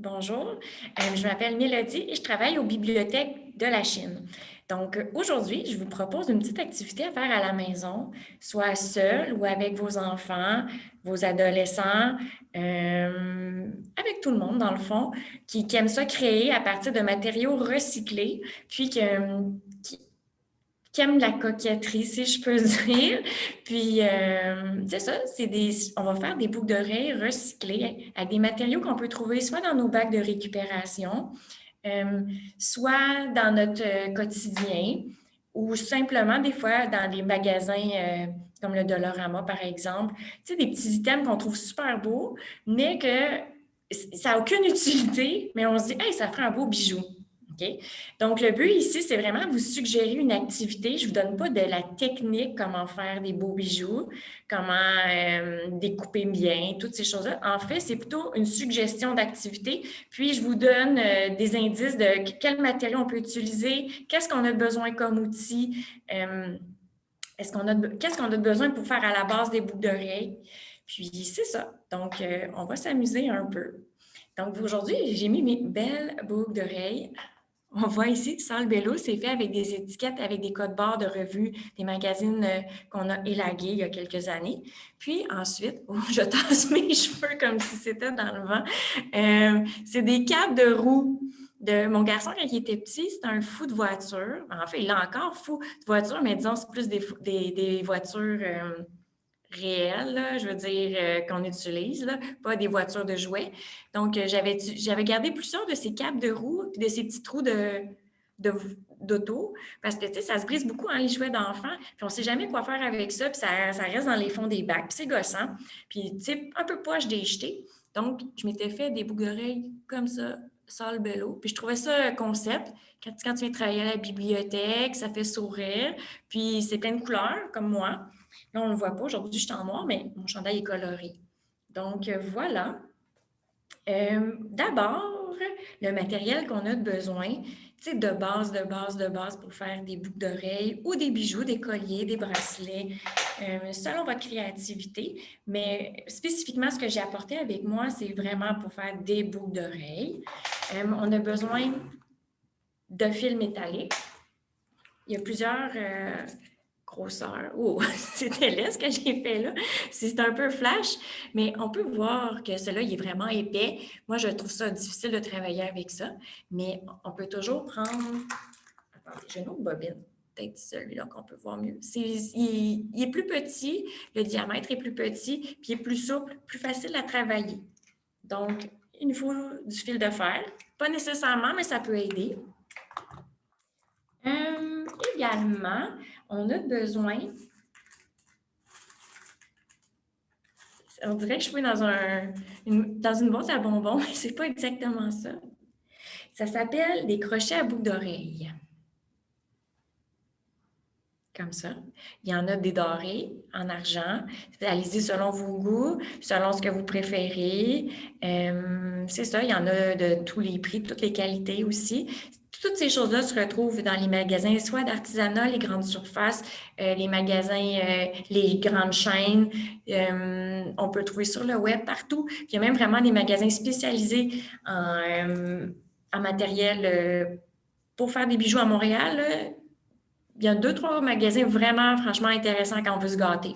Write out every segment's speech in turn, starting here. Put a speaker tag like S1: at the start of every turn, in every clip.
S1: Bonjour, je m'appelle Mélodie et je travaille aux bibliothèques de la Chine. Donc, aujourd'hui, je vous propose une petite activité à faire à la maison, soit seul ou avec vos enfants, vos adolescents, avec tout le monde, dans le fond, qui aime ça créer à partir de matériaux recyclés, puis qui, qui aime la coquetterie, si je peux dire. Puis, c'est ça, on va faire des boucles d'oreilles recyclées avec des matériaux qu'on peut trouver soit dans nos bacs de récupération, euh, soit dans notre quotidien, ou simplement des fois dans des magasins comme le Dollarama, par exemple. Tu sais, des petits items qu'on trouve super beaux, mais que ça n'a aucune utilité, mais on se dit, hey, ça ferait un beau bijou. OK? Donc, le but ici, c'est vraiment vous suggérer une activité. Je ne vous donne pas de la technique, comment faire des beaux bijoux, comment découper bien, toutes ces choses-là. En fait, c'est plutôt une suggestion d'activité. Puis, je vous donne des indices de quel matériau on peut utiliser, qu'est-ce qu'on a besoin comme outil, qu'est-ce qu'on a besoin pour faire à la base des boucles d'oreilles. Puis, c'est ça. Donc, on va s'amuser un peu. Donc, aujourd'hui, j'ai mis mes belles boucles d'oreilles. On voit ici que Sol Bello, c'est fait avec des étiquettes, avec des codes barres de revues, des magazines qu'on a élagués il y a quelques années. Puis ensuite, je tasse mes cheveux comme si c'était dans le vent. C'est des câbles de roue de mon garçon quand il était petit. C'était un fou de voiture. En fait, il est encore fou de voiture, mais disons, c'est plus des voitures réelles, là, je veux dire, qu'on utilise, là, pas des voitures de jouets. Donc, j'avais gardé plusieurs de ces câbles de roue, puis de ces petits trous de- d'auto, parce que, tu sais, ça se brise beaucoup, hein, les jouets d'enfants, puis on ne sait jamais quoi faire avec ça, puis ça reste dans les fonds des bacs, puis c'est gossant, puis, tu sais, un peu poche des jeter. Donc, je m'étais fait des boucles d'oreilles comme ça le bello, puis je trouvais ça un concept. Quand tu viens travailler à la bibliothèque, ça fait sourire, puis c'est plein de couleurs, comme moi. Là, on ne le voit pas. Aujourd'hui, je suis en noir, mais mon chandail est coloré. Donc, voilà. D'abord, le matériel qu'on a besoin, tu sais, de base pour faire des boucles d'oreilles ou des bijoux, des colliers, des bracelets, selon votre créativité. Mais spécifiquement, ce que j'ai apporté avec moi, c'est vraiment pour faire des boucles d'oreilles. On a besoin de fils métalliques. Il y a plusieurs grosseur. Oh, c'était laid ce que j'ai fait là. C'est un peu flash, mais on peut voir que celui-là, il est vraiment épais. Moi, je trouve ça difficile de travailler avec ça, mais on peut toujours prendre... Attendez, j'ai une autre bobine. Peut-être celui-là qu'on peut voir mieux. Il est plus petit, le diamètre est plus petit, puis il est plus souple, plus facile à travailler. Donc, il nous faut du fil de fer. Pas nécessairement, mais ça peut aider. Également, on a besoin. On dirait que je suis dans une boîte à bonbons, mais c'est pas exactement ça. Ça s'appelle des crochets à boucles d'oreilles. Comme ça. Il y en a des dorés en argent. Allez-y selon vos goûts, selon ce que vous préférez. C'est ça, il y en a de tous les prix, de toutes les qualités aussi. Toutes ces choses-là se retrouvent dans les magasins, soit d'artisanat, les grandes surfaces, les magasins, les grandes chaînes. On peut trouver sur le web partout. Puis il y a même vraiment des magasins spécialisés en matériel pour faire des bijoux à Montréal. Là. Il y a deux, trois magasins vraiment, franchement intéressants quand on veut se gâter.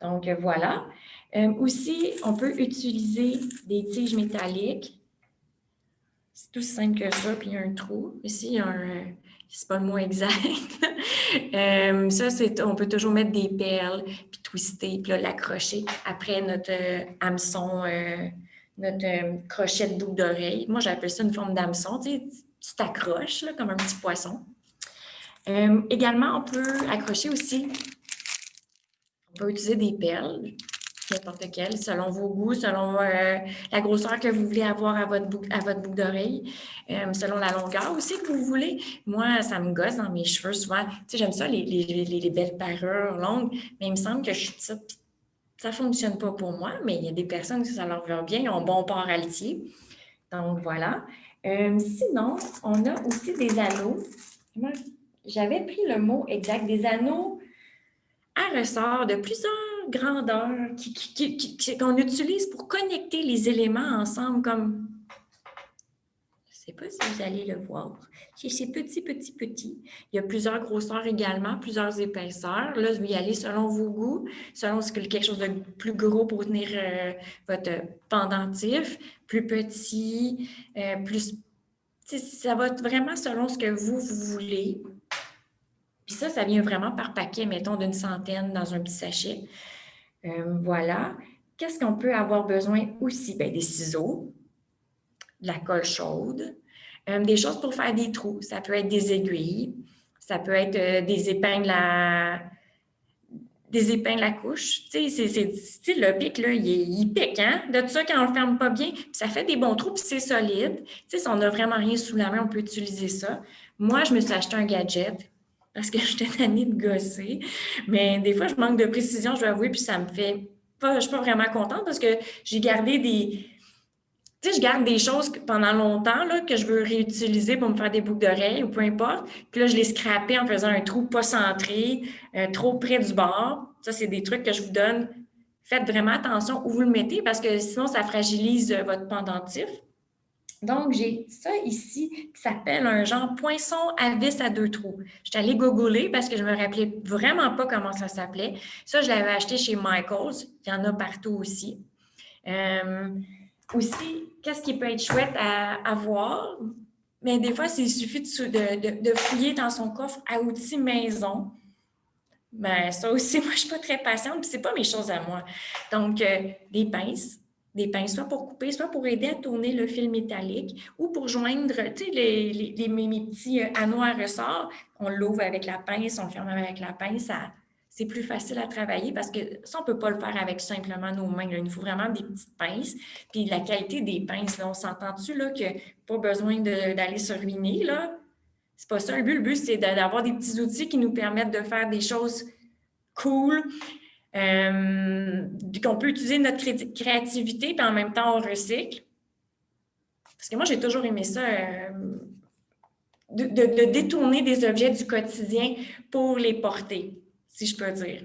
S1: Donc, voilà. Aussi, on peut utiliser des tiges métalliques. C'est tout simple que ça, puis il y a un trou. Ici, il y a c'est pas le mot exact. Ça, on peut toujours mettre des perles, puis twister, puis là, l'accrocher après notre hameçon, notre crochet de boucle d'oreille. Moi, j'appelle ça une forme d'hameçon. Tu t'accroches, là, comme un petit poisson. Également, on peut accrocher aussi, on peut utiliser des perles, n'importe quelle, selon vos goûts, selon la grosseur que vous voulez avoir à votre boucle d'oreille, selon la longueur aussi que vous voulez. Moi, ça me gosse dans mes cheveux souvent. Tu sais, j'aime ça, les belles parures longues, mais il me semble que je suis petite. Ça ne fonctionne pas pour moi, mais il y a des personnes que ça leur va bien, ils ont bon port altier. Donc, voilà. Sinon, on a aussi des anneaux. J'avais pris le mot exact, des anneaux à ressort de plusieurs grandeurs qu'on utilise pour connecter les éléments ensemble, comme sais pas si vous allez le voir. C'est petit, petit, petit. Il y a plusieurs grosseurs également, plusieurs épaisseurs. Là, je vais y aller selon vos goûts, selon ce que quelque chose de plus gros pour tenir votre pendentif, plus petit, plus... Ça va être vraiment selon ce que vous voulez. Puis ça vient vraiment par paquet, mettons, d'une centaine dans un petit sachet. Voilà. Qu'est-ce qu'on peut avoir besoin aussi? Bien, des ciseaux, de la colle chaude, des choses pour faire des trous. Ça peut être des aiguilles, ça peut être des épingles à couche. Tu sais, le pic, là, il pique, hein? De tout ça, quand on le ferme pas bien, puis ça fait des bons trous, puis c'est solide. Tu sais, si on n'a vraiment rien sous la main, on peut utiliser ça. Moi, je me suis acheté un gadget parce que j'étais tannée de gosser. Mais des fois, je manque de précision, je dois avouer, puis ça me fait pas... Je suis pas vraiment contente parce que j'ai gardé des... Tu sais, je garde des choses pendant longtemps là, que je veux réutiliser pour me faire des boucles d'oreilles ou peu importe. Puis là, je les scrapais en faisant un trou pas centré, trop près du bord. Ça, c'est des trucs que je vous donne. Faites vraiment attention où vous le mettez parce que sinon, ça fragilise votre pendentif. Donc, j'ai ça ici qui s'appelle un genre poinçon à vis à 2 trous. Je suis allée googler parce que je me rappelais vraiment pas comment ça s'appelait. Ça, je l'avais acheté chez Michaels. Il y en a partout aussi. Aussi, qu'est-ce qui peut être chouette à voir? Mais des fois, il suffit de fouiller dans son coffre à outils maison. Ben, ça aussi, moi, je ne suis pas très patiente, puis ce n'est pas mes choses à moi. Donc, des pinces, soit pour couper, soit pour aider à tourner le fil métallique ou pour joindre, tu sais, mes petits anneaux à ressort. On l'ouvre avec la pince, on le ferme avec la pince, c'est plus facile à travailler parce que ça, on ne peut pas le faire avec simplement nos mains. Là. Il nous faut vraiment des petites pinces. Puis la qualité des pinces, là, on s'entend-tu là, que pas besoin d'aller se ruiner, là? C'est pas ça le but. Le but, c'est d'avoir des petits outils qui nous permettent de faire des choses cool, qu'on peut utiliser notre créativité, puis en même temps, on recycle. Parce que moi, j'ai toujours aimé ça, de détourner des objets du quotidien pour les porter, si je peux dire.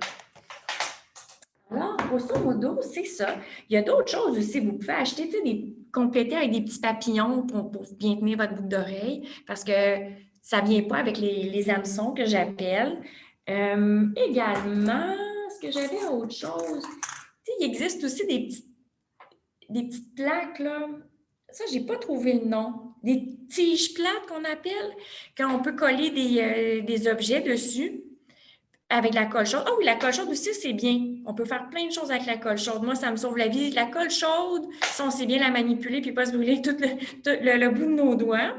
S1: Alors, grosso modo, c'est ça. Il y a d'autres choses aussi. Vous pouvez acheter, tu sais, compléter avec des petits papillons pour bien tenir votre boucle d'oreille parce que ça ne vient pas avec les hameçons que j'appelle. Également, est-ce que j'avais autre chose? Tu sais, il existe aussi des petites plaques, là. Ça, je n'ai pas trouvé le nom. Des tiges plates qu'on appelle, quand on peut coller des objets dessus. Avec la colle chaude. Ah oui, la colle chaude aussi, c'est bien. On peut faire plein de choses avec la colle chaude. Moi, ça me sauve la vie. La colle chaude, si on sait bien la manipuler puis pas se brûler tout le bout de nos doigts.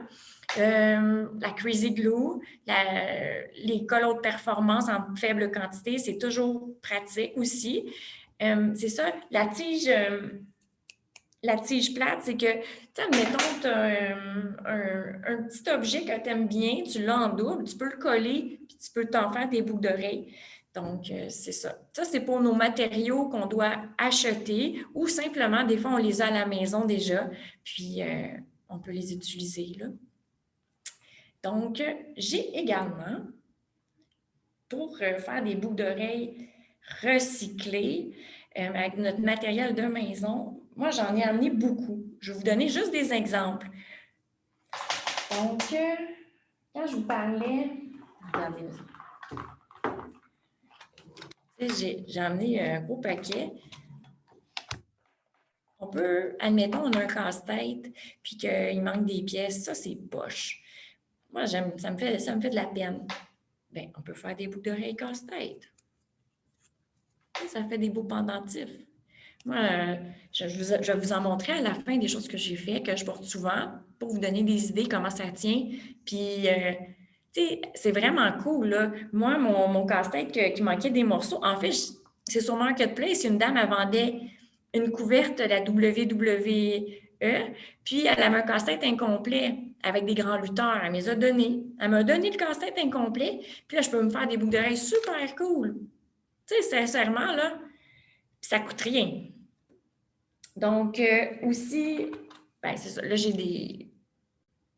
S1: La Crazy Glue, les colles haute performance en faible quantité, c'est toujours pratique aussi. C'est ça, la tige plate, c'est que, tu sais, mettons, tu as un petit objet que tu aimes bien, tu l'as en double, tu peux le coller, puis tu peux t'en faire des boucles d'oreilles. Donc, c'est ça. Ça, c'est pour nos matériaux qu'on doit acheter ou simplement, des fois, on les a à la maison déjà, puis on peut les utiliser, là. Donc, j'ai également, pour faire des boucles d'oreilles recyclées, avec notre matériel de maison, moi, j'en ai amené beaucoup. Je vais vous donner juste des exemples. Donc, quand je vous parlais... Regardez. J'ai amené un gros paquet. On peut, admettons, on a un casse-tête puis qu'il manque des pièces. Ça, c'est poche. Moi, ça me fait de la peine. Bien, on peut faire des boucles d'oreilles casse-tête. Ça fait des beaux pendentifs. Moi, je vais vous en montrer à la fin des choses que j'ai faites, que je porte souvent, pour vous donner des idées comment ça tient. Puis, tu sais, c'est vraiment cool, là. Moi, mon casse-tête qui manquait des morceaux, en fait, c'est sur Marketplace, une dame, elle vendait une couverte de la WWE, puis elle avait un casse-tête incomplet avec des grands lutteurs. Elle me les a donnés. Elle m'a donné le casse-tête incomplet, puis là, je peux me faire des boucles d'oreilles super cool. Tu sais, sincèrement, là, ça ne coûte rien. Donc, aussi, ben, c'est ça. Là, j'ai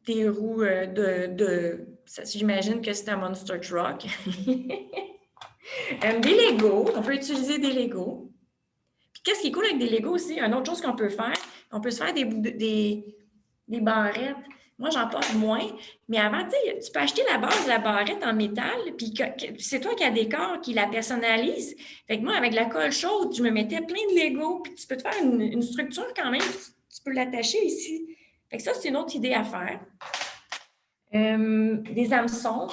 S1: des roues j'imagine que c'est un Monster Truck. Des Legos. On peut utiliser des Legos. Puis, qu'est-ce qui est cool avec des Legos aussi? Une autre chose qu'on peut faire, on peut se faire des barrettes. Moi, j'en porte moins, mais avant, tu peux acheter la base de la barrette en métal, puis c'est toi qui la décore, qui la personnalise. Fait que moi, avec la colle chaude, je me mettais plein de Lego, puis tu peux te faire une structure quand même, tu peux l'attacher ici. Fait que ça, c'est une autre idée à faire. Des hameçons.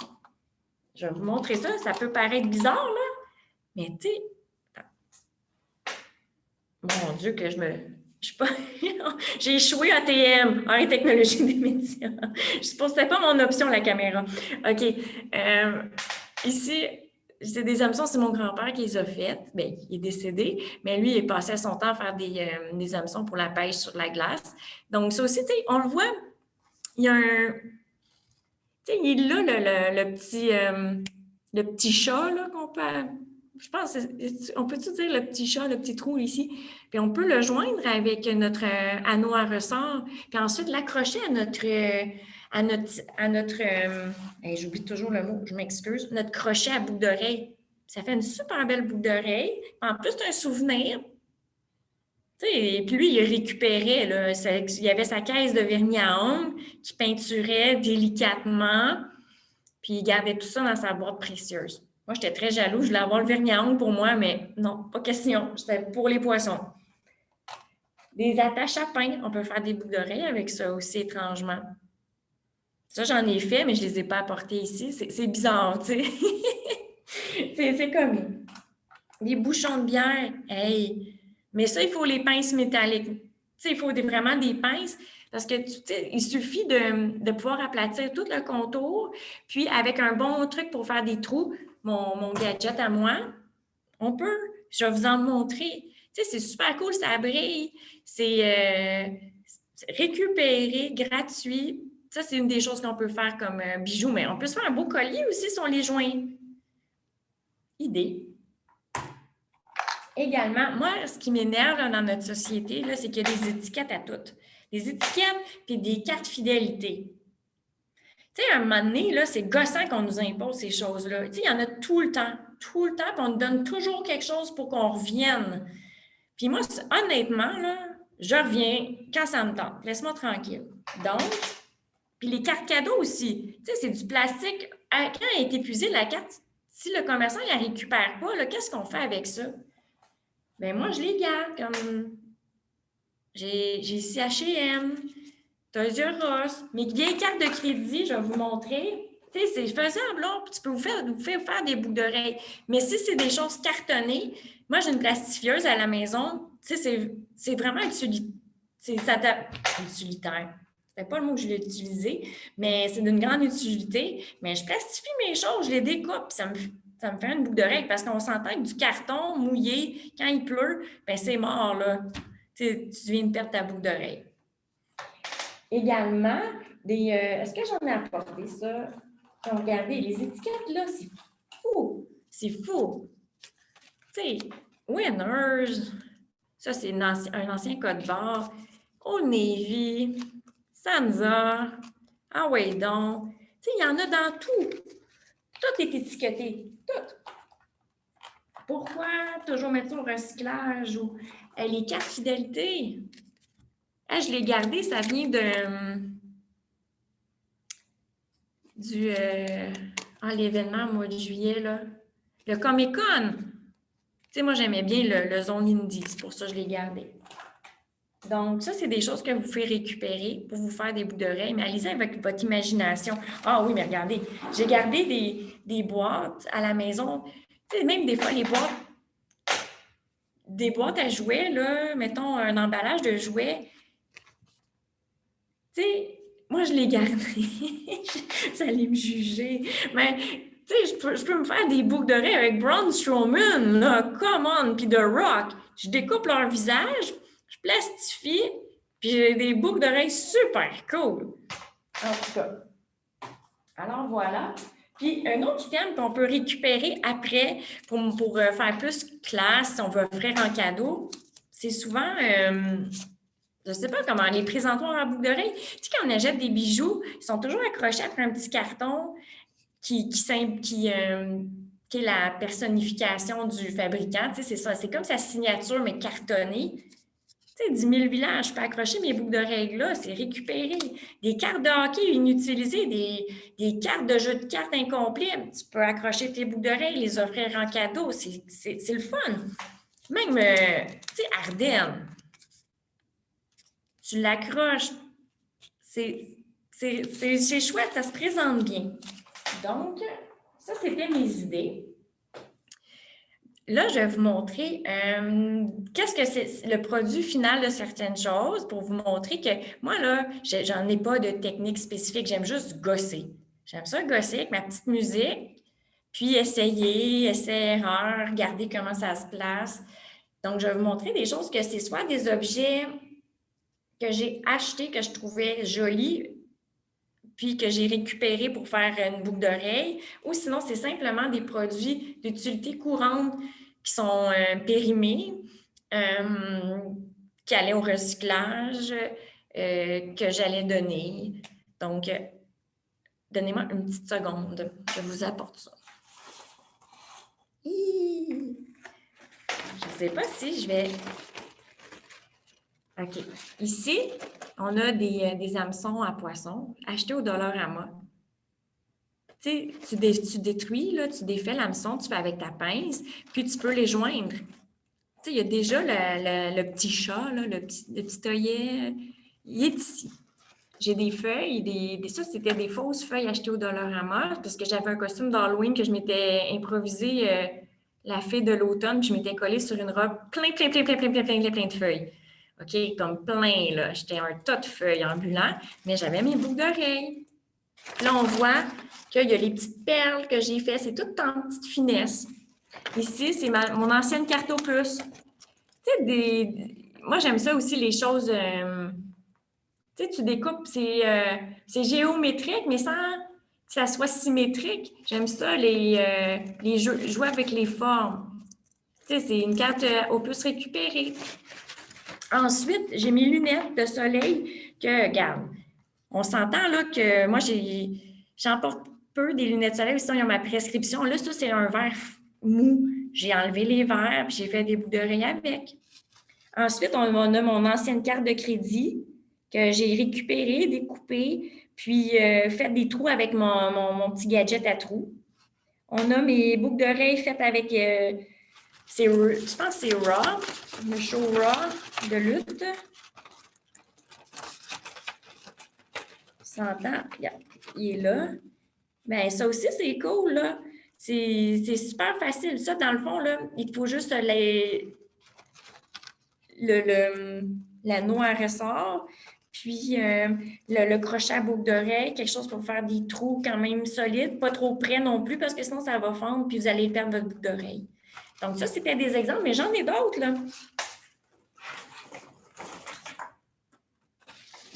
S1: Je vais vous montrer ça. Ça peut paraître bizarre, là, mais tu sais, mon Dieu, que je sais pas. J'ai échoué à TM, en technologie des médias. Je pense que c'était pas mon option, la caméra. OK. Ici, c'est des hameçons, c'est mon grand-père qui les a faites. Bien, il est décédé, mais lui, il passait son temps à faire des hameçons pour la pêche sur la glace. Donc, ça aussi, tu sais, on le voit, il y a un. Tu sais, il est là, le petit chat, là, qu'on peut. Je pense, on peut-tu dire le petit chat, le petit trou ici? Puis on peut le joindre avec notre anneau à ressort, puis ensuite l'accrocher j'oublie toujours le mot, je m'excuse, notre crochet à boucle d'oreille. Ça fait une super belle boucle d'oreille. En plus, c'est un souvenir. Et puis lui, il récupérait, là, il avait sa caisse de vernis à ongles qui peinturait délicatement, puis il gardait tout ça dans sa boîte précieuse. Moi, j'étais très jaloux, je voulais avoir le vernis à ongles pour moi, mais non, pas question, c'était pour les poissons. Des attaches à pain, on peut faire des boucles d'oreilles avec ça aussi, étrangement. Ça, j'en ai fait, mais je ne les ai pas apportées ici. C'est bizarre, tu sais. c'est comme des bouchons de bière. Hey! Mais ça, il faut les pinces métalliques. Tu sais, il faut vraiment des pinces parce que il suffit de pouvoir aplatir tout le contour. Puis, avec un bon truc pour faire des trous, mon gadget à moi, on peut. Je vais vous en montrer. Tu sais, c'est super cool, ça brille. C'est récupéré, gratuit. Ça, c'est une des choses qu'on peut faire comme bijou, mais on peut se faire un beau collier aussi si on les joint. Idée. Également, moi, ce qui m'énerve dans notre société, c'est qu'il y a des étiquettes à toutes. Des étiquettes puis des cartes fidélité. Tu sais, à un moment donné, là, c'est gossant qu'on nous impose ces choses-là. Tu sais, il y en a tout le temps, puis on nous donne toujours quelque chose pour qu'on revienne. Puis moi, honnêtement, là, je reviens quand ça me tente. Laisse-moi tranquille. Donc, puis les cartes cadeaux aussi. Tu sais, c'est du plastique. Quand elle est épuisée, la carte, si le commerçant ne la récupère pas, qu'est-ce qu'on fait avec ça? Bien, moi, je les garde comme. J'ai ici H&M, Toys R Us, mes vieilles cartes de crédit, je vais vous montrer. Tu sais, c'est faisable, là. Tu peux vous faire des boucles d'oreilles. Mais si c'est des choses cartonnées, moi, j'ai une plastifieuse à la maison. Tu sais, c'est vraiment utilitaire. Utilitaire. C'est pas le mot que je vais utiliser, mais c'est d'une grande utilité. Mais je plastifie mes choses, je les découpe, ça me fait une boucle d'oreille parce qu'on s'entend que du carton mouillé, quand il pleut, ben c'est mort, là. Tu viens de perdre ta boucle d'oreille. Également, est-ce que j'en ai apporté ça? Regardez, les étiquettes, là, c'est fou. C'est fou. Tu sais, Winners, ça, c'est un ancien code barre. Old Navy, Sansa, ah ouais donc. Tu sais, il y en a dans tout. Tout est étiqueté. Tout. Pourquoi toujours mettre ça au recyclage ou les cartes fidélité? Je l'ai gardé, ça vient du l'événement au mois de juillet, là. Le Comic-Con. Tu sais, moi, j'aimais bien le Zone Indie, c'est pour ça que je l'ai gardé. Donc, ça, c'est des choses que vous pouvez récupérer pour vous faire des boucles d'oreilles, mais allez-y avec votre imagination. Ah oui, mais regardez, j'ai gardé des boîtes à la maison. Tu sais, même des fois, des boîtes à jouets, là, mettons un emballage de jouets. Tu sais, moi, je l'ai gardé. Vous allez me juger. Mais, tu sais, je peux me faire des boucles d'oreilles avec Braun Strowman, là, come on, puis The Rock. Je découpe leur visage, je plastifie, puis j'ai des boucles d'oreilles super cool. En tout cas. Alors, voilà. Puis, un autre item qu'on peut récupérer après pour faire plus classe, si on veut offrir en cadeau, c'est souvent... je ne sais pas comment, les présentoirs à boucle d'oreille. Tu sais, quand on achète des bijoux, ils sont toujours accrochés après un petit carton qui est la personnification du fabricant. Tu sais, c'est ça. C'est comme sa signature, mais cartonnée. Tu Tu sais, 10 000 villages, je peux accrocher mes boucles d'oreilles là, c'est récupéré. Des cartes de hockey inutilisées, des cartes de jeux de cartes incomplets, tu peux accrocher tes boucles d'oreilles, les offrir en cadeau, c'est le fun. Même, tu sais, Ardennes, tu l'accroches, c'est chouette, ça se présente bien. Donc, ça, c'était mes idées. Là, je vais vous montrer qu'est-ce que c'est le produit final de certaines choses pour vous montrer que moi, là, j'en ai pas de technique spécifique. J'aime juste gosser. J'aime ça gosser avec ma petite musique, puis essayer, essai-erreur, regarder comment ça se place. Donc, je vais vous montrer des choses que c'est soit des objets que j'ai achetés, que je trouvais jolis, puis que j'ai récupérés pour faire une boucle d'oreille, ou sinon, c'est simplement des produits d'utilité courante qui sont périmés, qui allaient au recyclage, que j'allais donner. Donc, donnez-moi une petite seconde, je vous apporte ça. Je ne sais pas si je vais... OK. Ici, on a des hameçons à poisson achetés au Dollarama. Tu sais, tu détruis, là, tu défais l'hameçon, tu fais avec ta pince, puis tu peux les joindre. Tu sais, il y a déjà le petit chat, là, le petit œillet, il est ici. J'ai des feuilles, ça, c'était des fausses feuilles achetées au Dollarama parce que j'avais un costume d'Halloween que je m'étais improvisé la fée de l'automne, puis je m'étais collée sur une robe plein de feuilles. OK, comme plein, là. J'étais un tas de feuilles ambulant, mais j'avais mes boucles d'oreilles. Là, on voit qu'il y a les petites perles que j'ai faites. C'est tout en petite finesse. Ici, c'est mon ancienne carte opus. Tu sais, moi, j'aime ça aussi, les choses... tu sais, tu découpes, c'est géométrique, mais sans que ça soit symétrique. J'aime ça, les jeux, jouer avec les formes. Tu sais, c'est une carte opus récupérée. Ensuite, j'ai mes lunettes de soleil que, regarde, on s'entend là que moi, j'emporte peu des lunettes de soleil, sinon ils ont ma prescription. Là, ça, c'est un verre mou. J'ai enlevé les verres, puis j'ai fait des boucles d'oreilles avec. Ensuite, on a mon ancienne carte de crédit que j'ai récupérée, découpée, puis fait des trous avec mon petit gadget à trous. On a mes boucles d'oreilles faites avec, je pense que c'est Raw, le show Raw de lutte. S'entend, il est là. Bien, ça aussi, c'est cool, là. C'est super facile. Ça, dans le fond, là, il faut juste la noix ressort, puis le crochet à boucle d'oreille, quelque chose pour faire des trous quand même solides, pas trop près non plus, parce que sinon, ça va fondre, puis vous allez perdre votre boucle d'oreille. Donc, ça, c'était des exemples, mais j'en ai d'autres, là.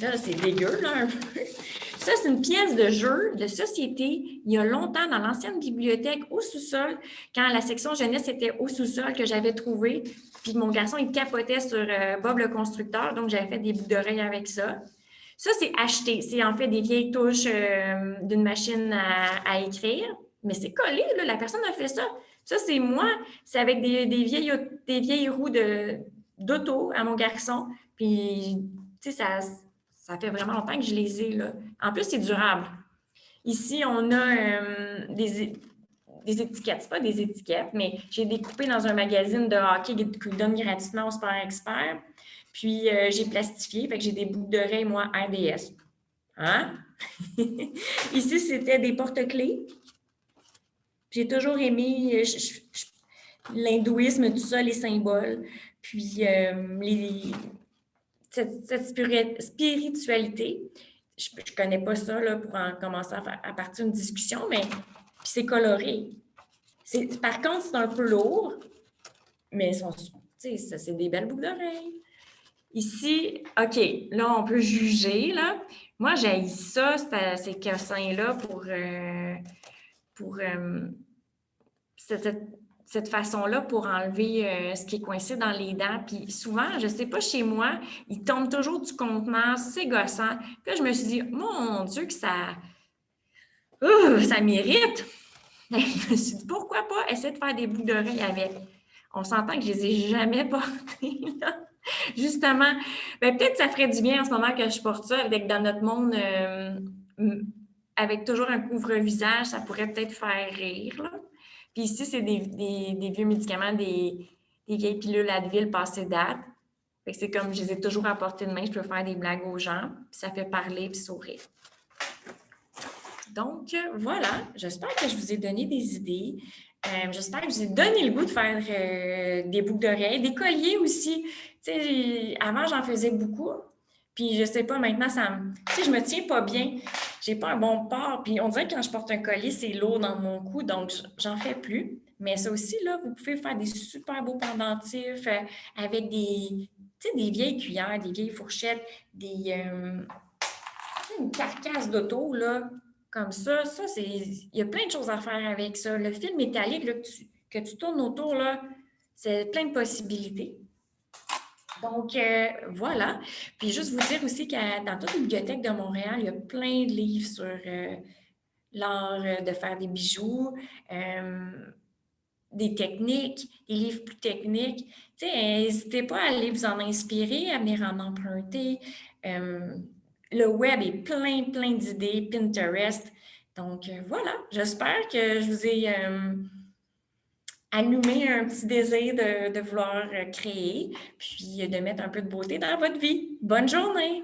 S1: Là, c'est dégueu, là, un peu. Ça, c'est une pièce de jeu de société, il y a longtemps, dans l'ancienne bibliothèque, au sous-sol, quand la section jeunesse était au sous-sol, que j'avais trouvé. Puis mon garçon, il capotait sur Bob le constructeur, donc j'avais fait des boucles d'oreilles avec ça. Ça, c'est acheté. C'est en fait des vieilles touches d'une machine à écrire, mais c'est collé, là, la personne a fait ça. Ça, c'est moi. C'est avec des vieilles roues d'auto à mon garçon. Puis, tu sais, ça fait vraiment longtemps que je les ai, là. En plus, c'est durable. Ici, on a des étiquettes. Ce pas des étiquettes, mais j'ai découpé dans un magazine de hockey qui donne gratuitement au Sport Expert. Puis, j'ai plastifié, fait que j'ai des boucles d'oreilles, moi, RDS. Hein? Ici, c'était des porte-clés. J'ai toujours aimé l'hindouisme, tout ça, les symboles. Puis, cette spiritualité, je ne connais pas ça là, pour en commencer à partir d'une discussion, mais c'est coloré. Par contre, c'est un peu lourd, mais c'est des belles boucles d'oreilles. Ici, OK, là, on peut juger. Là. Moi, j'ai ça, ces cassins-là, pour cette façon-là pour enlever ce qui est coincé dans les dents. Puis souvent, je ne sais pas, chez moi, il tombe toujours du contenant, c'est gossant. Puis là, je me suis dit, mon Dieu, que ça m'irrite. Je me suis dit, pourquoi pas essayer de faire des boucles d'oreilles avec? On s'entend que je ne les ai jamais portées, là. Justement, ben, peut-être que ça ferait du bien en ce moment que je porte ça, avec dans notre monde, avec toujours un couvre-visage, ça pourrait peut-être faire rire, là. Puis ici, c'est des vieux médicaments, des vieilles pilules Advil passées date. Fait que c'est comme, je les ai toujours à portée de main, je peux faire des blagues aux gens, puis ça fait parler puis sourire. Donc, voilà, j'espère que je vous ai donné des idées. J'espère que je vous ai donné le goût de faire des boucles d'oreilles, des colliers aussi. Tu sais, avant, j'en faisais beaucoup. Puis, je sais pas, maintenant, tu sais, je me tiens pas bien. J'ai pas un bon port. Puis, on dirait que quand je porte un collier, c'est lourd dans mon cou. Donc, j'en fais plus. Mais ça aussi, là, vous pouvez faire des super beaux pendentifs avec tu sais, des vieilles cuillères, des vieilles fourchettes, une carcasse d'auto, là, comme ça, c'est. Il y a plein de choses à faire avec ça. Le fil métallique là, que tu tournes autour, là, c'est plein de possibilités. Donc, voilà. Puis juste vous dire aussi que dans toute la bibliothèque de Montréal, il y a plein de livres sur l'art de faire des bijoux, des techniques, des livres plus techniques. Tu sais, n'hésitez pas à aller vous en inspirer, à venir en emprunter. Euh, le web est plein d'idées, Pinterest. Donc, voilà, j'espère que je vous ai allumé un petit désir de vouloir créer, puis de mettre un peu de beauté dans votre vie. Bonne journée!